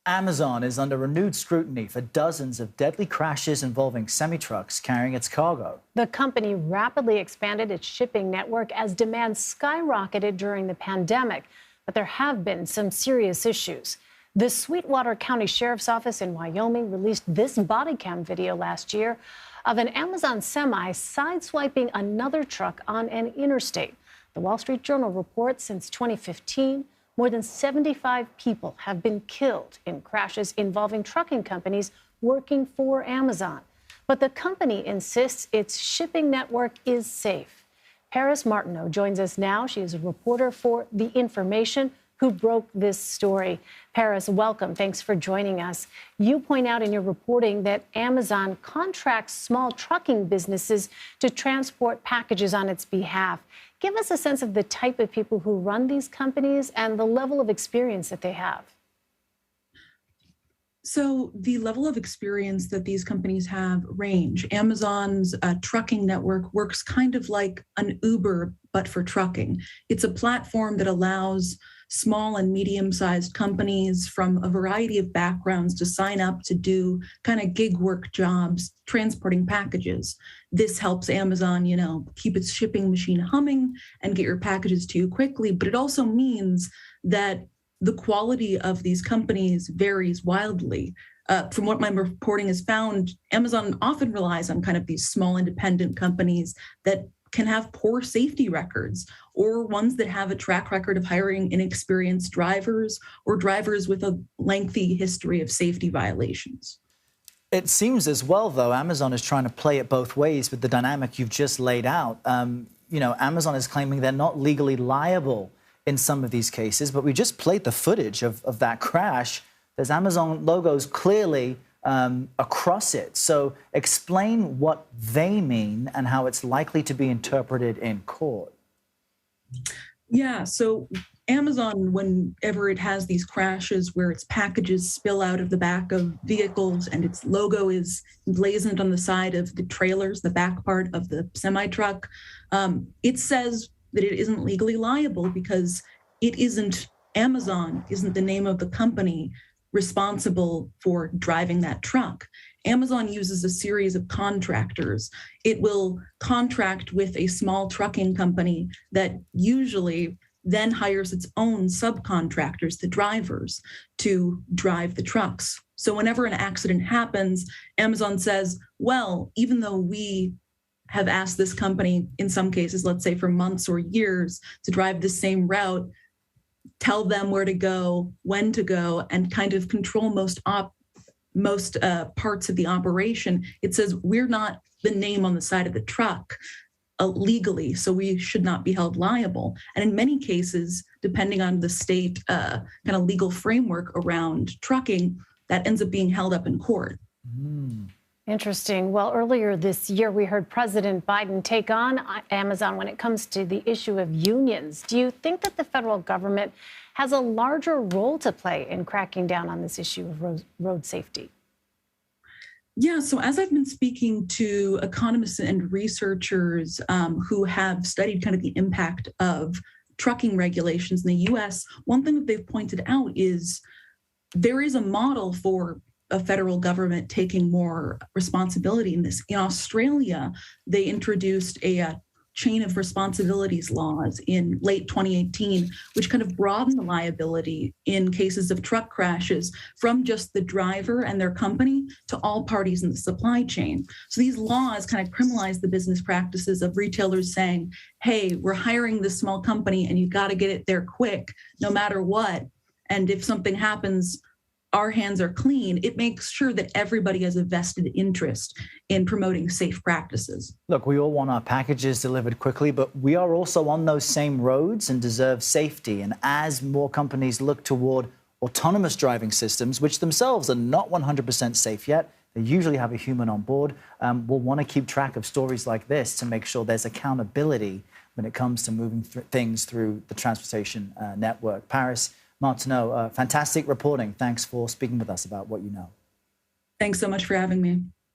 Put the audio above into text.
Amazon is under renewed scrutiny for dozens of deadly crashes involving semi-trucks carrying its cargo. The company rapidly expanded its shipping network as demand skyrocketed during the pandemic, but there have been some serious issues. The Sweetwater County Sheriff's Office in Wyoming released this body cam video last year of an Amazon semi sideswiping another truck on an interstate. The Wall Street Journal reports since 2015, more than 75 people have been killed in crashes involving trucking companies working for Amazon. But the company insists its shipping network is safe. Paris Martineau joins us now. She is a reporter for The Information who broke this story. Paris, welcome. Thanks for joining us. You point out in your reporting that Amazon contracts small trucking businesses to transport packages on its behalf. Give us a sense of the type of people who run these companies and the level of experience that they have. So the level of experience that these companies have range. Amazon's trucking network works kind of like an Uber, but for trucking. It's a platform that allows small and medium-sized companies from a variety of backgrounds to sign up to do kind of gig work jobs, transporting packages. This helps Amazon, keep its shipping machine humming and get your packages to you quickly. But it also means that the quality of these companies varies wildly. From what my reporting has found, Amazon often relies on kind of these small independent companies that can have poor safety records, or ones that have a track record of hiring inexperienced drivers or drivers with a lengthy history of safety violations. It seems as well, though, Amazon is trying to play it both ways with the dynamic you've just laid out. Amazon is claiming they're not legally liable in some of these cases, but we just played the footage of that crash. There's Amazon logos clearly across it. So explain what they mean and how it's likely to be interpreted in court. Yeah, so Amazon, whenever it has these crashes where its packages spill out of the back of vehicles and its logo is emblazoned on the side of the trailers, the back part of the semi-truck, it says that it isn't legally liable because Amazon isn't the name of the company responsible for driving that truck. Amazon uses a series of contractors. It will contract with a small trucking company that usually then hires its own subcontractors, the drivers, to drive the trucks. So whenever an accident happens, Amazon says, well, even though we have asked this company, in some cases, let's say for months or years, to drive the same route, tell them where to go, when to go, and kind of control most parts of the operation. It says we're not the name on the side of the truck legally, so we should not be held liable. And in many cases, depending on the state kind of legal framework around trucking, that ends up being held up in court. Interesting. Well, earlier this year, we heard President Biden take on Amazon when it comes to the issue of unions. Do you think that the federal government has a larger role to play in cracking down on this issue of road safety? Yeah, so as I've been speaking to economists and researchers who have studied kind of the impact of trucking regulations in the U.S., one thing that they've pointed out is there is a model for a federal government taking more responsibility in this. In Australia, they introduced a chain of responsibilities laws in late 2018, which kind of broadened the liability in cases of truck crashes from just the driver and their company to all parties in the supply chain. So these laws kind of criminalize the business practices of retailers saying, hey, we're hiring this small company and you've got to get it there quick, no matter what. And if something happens, our hands are clean. It makes sure that everybody has a vested interest in promoting safe practices. Look, we all want our packages delivered quickly, but we are also on those same roads and deserve safety. And as more companies look toward autonomous driving systems, which themselves are not 100% safe yet, they usually have a human on board, we'll want to keep track of stories like this to make sure there's accountability when it comes to moving things through the transportation network. Paris Martineau, fantastic reporting. Thanks for speaking with us about what you know. Thanks so much for having me.